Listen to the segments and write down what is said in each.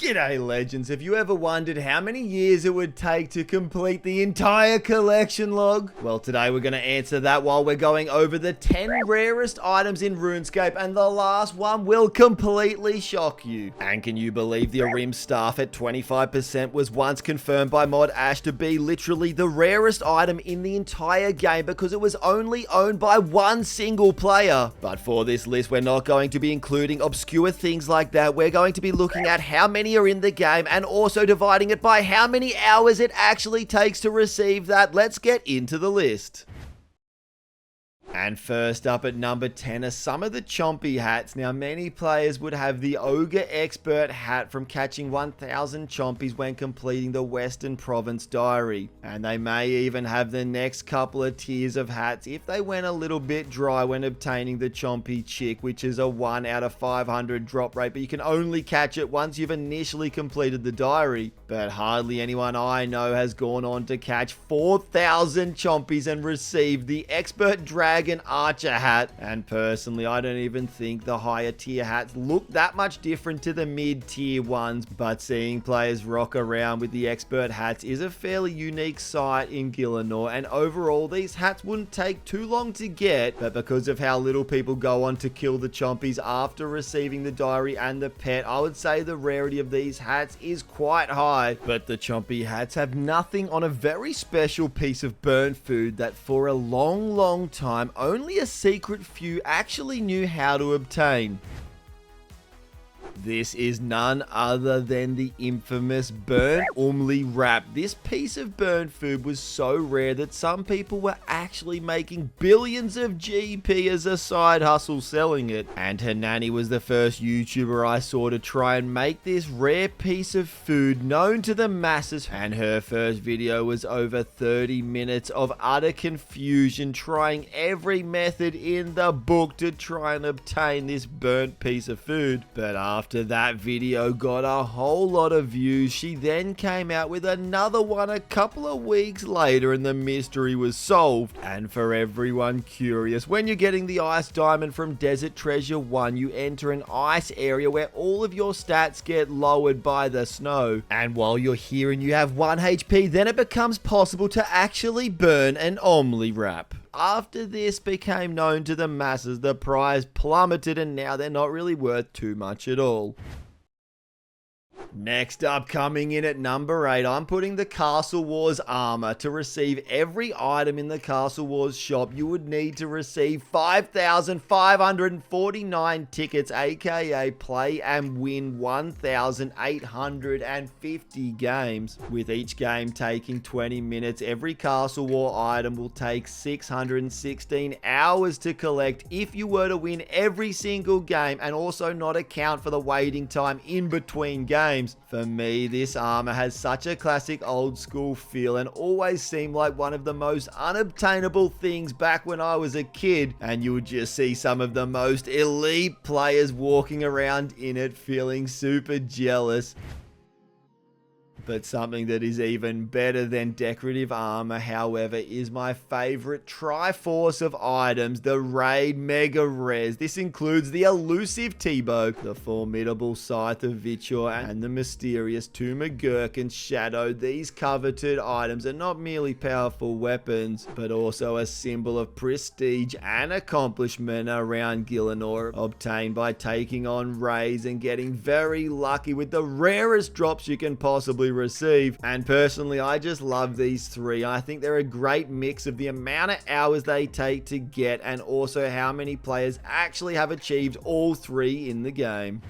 G'day legends, have you ever wondered how many years it would take to complete the entire collection log? Well, today we're going to answer that while we're going over the 10 rarest items in Runescape, and the last one will completely shock you. And can you believe the Arim staff at 25% was once confirmed by Mod Ash to be literally the rarest item in the entire game because it was only owned by one single player? But for this list, we're not going to be including obscure things like that. We're going to be looking at how many are in the game and also dividing it by how many hours it actually takes to receive that. Let's get into the list. And first up at number 10 are some of the Chompy Hats. Now, many players would have the Ogre Expert hat from catching 1000 Chompies when completing the Western Province Diary. And they may even have the next couple of tiers of hats if they went a little bit dry when obtaining the Chompy Chick, which is a 1 out of 500 drop rate, but you can only catch it once you've initially completed the diary. But hardly anyone I know has gone on to catch 4000 Chompies and received the Expert Dragon Archer hat. And personally, I don't even think the higher tier hats look that much different to the mid tier ones, but seeing players rock around with the expert hats is a fairly unique sight in Gillinor, and overall these hats wouldn't take too long to get, but because of how little people go on to kill the Chompies after receiving the diary and the pet, I would say the rarity of these hats is quite high. But the Chompy hats have nothing on a very special piece of burnt food that for a long time only a secret few actually knew how to obtain. This is none other than the infamous burnt Omelette wrap. This piece of burnt food was so rare that some people were actually making billions of GP as a side hustle selling it. And her nanny was the first YouTuber I saw to try and make this rare piece of food known to the masses. And her first video was over 30 minutes of utter confusion, trying every method in the book to try and obtain this burnt piece of food. But after that video got a whole lot of views, she then came out with another one a couple of weeks later and the mystery was solved. And for everyone curious, when you're getting the ice diamond from Desert Treasure 1, you enter an ice area where all of your stats get lowered by the snow. And while you're here and you have 1 HP, then it becomes possible to actually burn an Omelette wrap. After this became known to the masses, the prize plummeted and now they're not really worth too much at all. Next up, coming in at number 8, I'm putting the Castle Wars armor. To receive every item in the Castle Wars shop, you would need to receive 5,549 tickets, aka play and win 1,850 games. With each game taking 20 minutes, every Castle War item will take 616 hours to collect if you were to win every single game and also not account for the waiting time in between games. For me, this armor has such a classic old school feel and always seemed like one of the most unobtainable things back when I was a kid, and you would just see some of the most elite players walking around in it feeling super jealous. But something that is even better than decorative armor, however, is my favorite Triforce of items, the Raid Mega Res. This includes the elusive T-Bow, the formidable Scythe of Vitor, and the mysterious Tomb of Gherkin Shadow. These coveted items are not merely powerful weapons, but also a symbol of prestige and accomplishment around Gillinor, obtained by taking on raids and getting very lucky with the rarest drops you can possibly receive. And personally, I just love these three. I think they're a great mix of the amount of hours they take to get and also how many players actually have achieved all three in the game.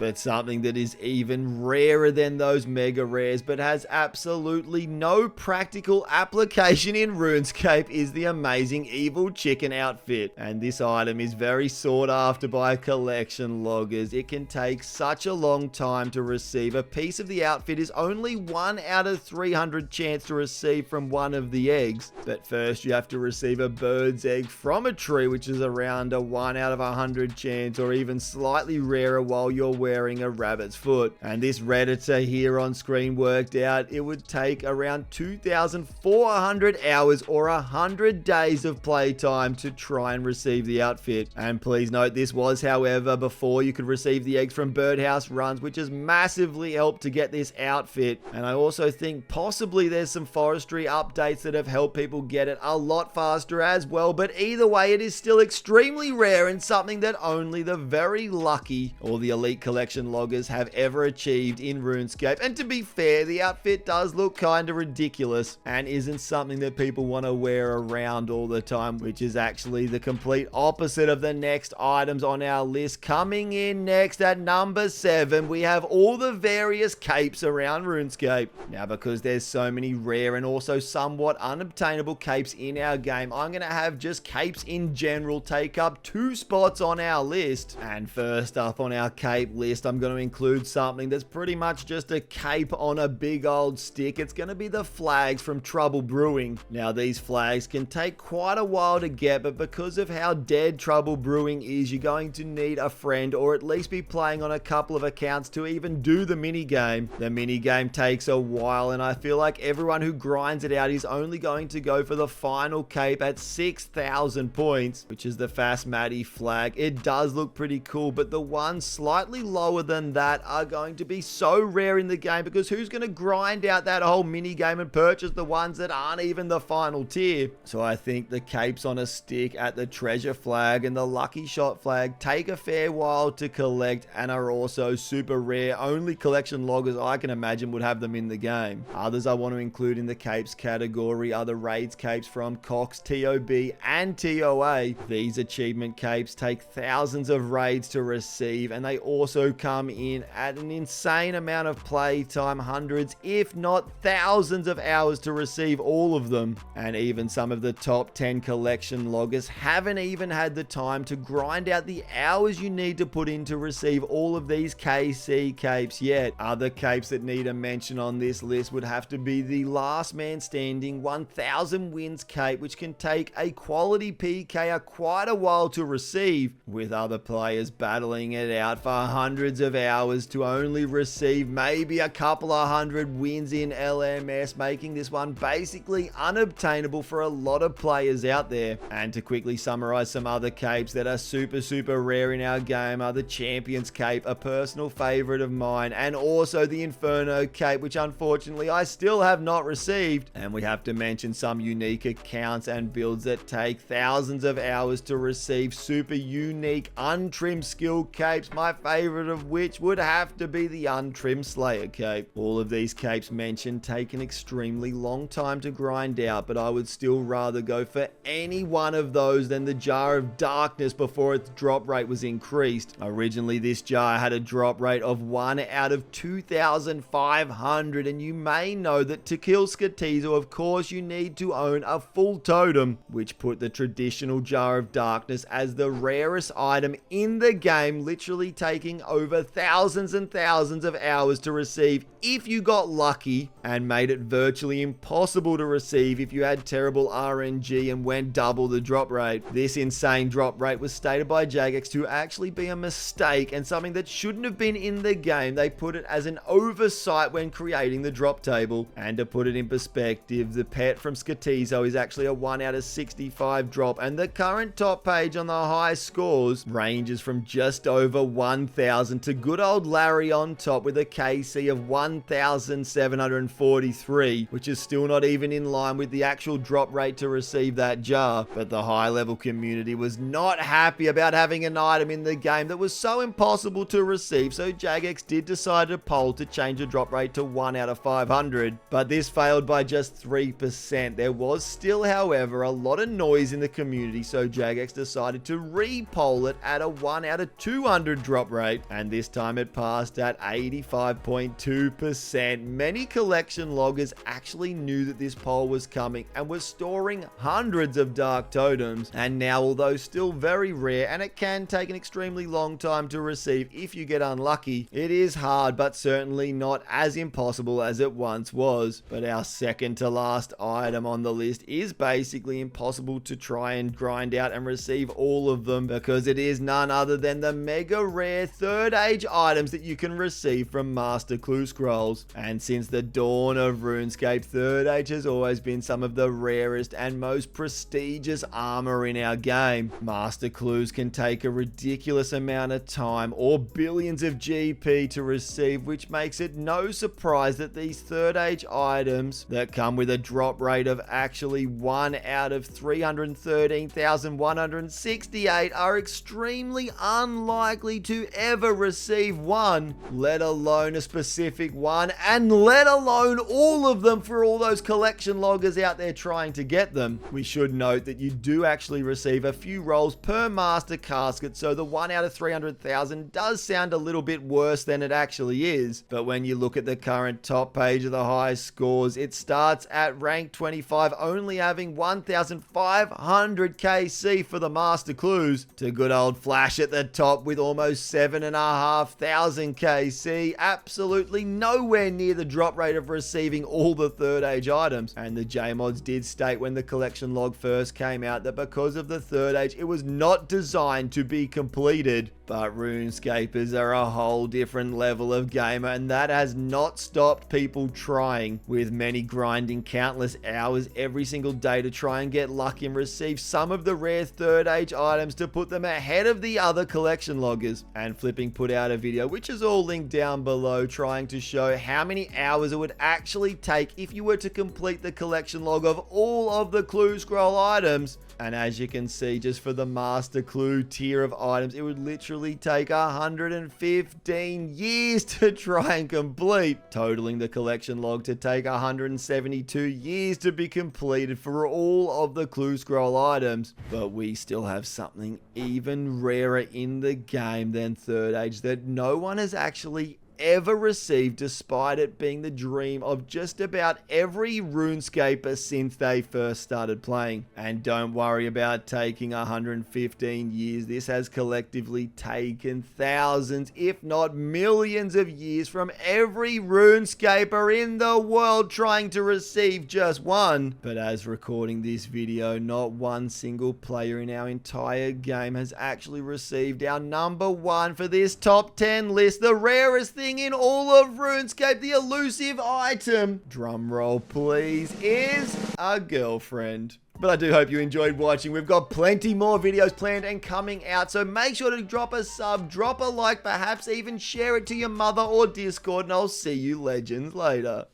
But something that is even rarer than those mega rares but has absolutely no practical application in RuneScape is the amazing Evil Chicken outfit. And this item is very sought after by collection loggers. It can take such a long time to receive. A piece of the outfit is only 1 out of 300 chance to receive from one of the eggs. But first you have to receive a bird's egg from a tree, which is around a 1 out of 100 chance, or even slightly rarer while you're wearing a rabbit's foot. And this Redditor here on screen worked out it would take around 2,400 hours or 100 days of playtime to try and receive the outfit. And please note, this was, however, before you could receive the eggs from birdhouse runs, which has massively helped to get this outfit. And I also think possibly there's some forestry updates that have helped people get it a lot faster as well. But either way, it is still extremely rare and something that only the very lucky or the elite collection loggers have ever achieved in RuneScape. And to be fair, the outfit does look kind of ridiculous and isn't something that people want to wear around all the time, which is actually the complete opposite of the next items on our list. Coming in next at number 7, we have all the various capes around RuneScape. Now, because there's so many rare and also somewhat unobtainable capes in our game, I'm going to have just capes in general take up 2 spots on our list. And first up on our cape list, I'm going to include something that's pretty much just a cape on a big old stick. It's going to be the flags from Trouble Brewing. Now, these flags can take quite a while to get, but because of how dead Trouble Brewing is, you're going to need a friend or at least be playing on a couple of accounts to even do the minigame. The minigame takes a while, and I feel like everyone who grinds it out is only going to go for the final cape at 6,000 points, which is the Fast Matty flag. It does look pretty cool, but the ones slightly lower than that are going to be so rare in the game, because who's going to grind out that whole minigame and purchase the ones that aren't even the final tier? So I think the capes on a stick at the treasure flag and the lucky shot flag take a fair while to collect and are also super rare. Only collection loggers I can imagine would have them in the game. Others I want to include in the capes category are the raids capes from Cox, TOB and TOA. These achievement capes take thousands of raids to receive, and they also come in at an insane amount of play time, hundreds if not thousands of hours to receive all of them. And even some of the top 10 collection loggers haven't even had the time to grind out the hours you need to put in to receive all of these KC capes yet. Other capes that need a mention on this list would have to be the Last Man Standing 1000 wins cape, which can take a quality PK quite a while to receive, with other players battling it out for hundreds of hours to only receive maybe a couple of hundred wins in LMS, making this one basically unobtainable for a lot of players out there. And to quickly summarize some other capes that are super rare in our game are the Champions cape, a personal favorite of mine, and also the Inferno cape, which unfortunately I still have not received. And we have to mention some unique accounts and builds that take thousands of hours to receive super unique untrimmed skill capes, my favorite of which would have to be the Untrimmed Slayer cape. All of these capes mentioned take an extremely long time to grind out, but I would still rather go for any one of those than the Jar of Darkness before its drop rate was increased. Originally, this jar had a drop rate of 1 out of 2,500, and you may know that to kill Skatizo, of course, you need to own a full totem, which put the traditional Jar of Darkness as the rarest item in the game, literally taking over thousands and thousands of hours to receive if you got lucky, and made it virtually impossible to receive if you had terrible RNG and went double the drop rate. This insane drop rate was stated by Jagex to actually be a mistake and something that shouldn't have been in the game. They put it as an oversight when creating the drop table. And to put it in perspective, the pet from Skatizo is actually a 1 out of 65 drop, and the current top page on the high scores ranges from just over 1,000 to good old Larry on top with a KC of 1,743, which is still not even in line with the actual drop rate to receive that jar. But the high level community was not happy about having an item in the game that was so impossible to receive, so Jagex did decide to poll to change the drop rate to 1 out of 500. But this failed by just 3%. There was still, however, a lot of noise in the community, so Jagex decided to re-poll it at a 1 out of 200 drop rate, and this time it passed at 85.2%. Many collection loggers actually knew that this poll was coming and were storing hundreds of dark totems. And now, although still very rare and it can take an extremely long time to receive if you get unlucky, it is hard but certainly not as impossible as it once was. But our second to last item on the list is basically impossible to try and grind out and receive all of them, because it is none other than the mega rare third age items that you can receive from Master Clue Scrolls. And since the dawn of RuneScape, third age has always been some of the rarest and most prestigious armor in our game. Master Clues can take a ridiculous amount of time or billions of GP to receive, which makes it no surprise that these third age items that come with a drop rate of actually 1 out of 313,168 are extremely unlikely to ever receive one, let alone a specific one, and let alone all of them for all those collection loggers out there trying to get them. We should note that you do actually receive a few rolls per master casket, so the 1 out of 300,000 does sound a little bit worse than it actually is. But when you look at the current top page of the highest scores, it starts at rank 25, only having 1,500 KC for the master clues, to good old Flash at the top with almost 7,500 KC, absolutely nowhere near the drop rate of receiving all the third age items. And the JMods did state when the collection log first came out that because of the third age, it was not designed to be completed. But RuneScapers are a whole different level of gamer, and that has not stopped people trying, with many grinding countless hours every single day to try and get lucky and receive some of the rare third age items to put them ahead of the other collection loggers. And Flipping put out a video, which is all linked down below, trying to show how many hours it would actually take if you were to complete the collection log of all of the clue scroll items. And as you can see, just for the master clue tier of items, it would literally take 115 years to try and complete, totaling the collection log to take 172 years to be completed for all of the clue scroll items. But we still have something even rarer in the game than third age that no one has actually ever received, despite it being the dream of just about every RuneScaper since they first started playing. And don't worry about taking 115 years, this has collectively taken thousands, if not millions of years from every RuneScaper in the world trying to receive just one. But as recording this video, not one single player in our entire game has actually received our number one for this top 10 list, the rarest thing in all of RuneScape, the elusive item, drum roll please, is a girlfriend. But I do hope you enjoyed watching. We've got plenty more videos planned and coming out, so make sure to drop a sub, drop a like, perhaps even share it to your mother or Discord, and I'll see you legends later.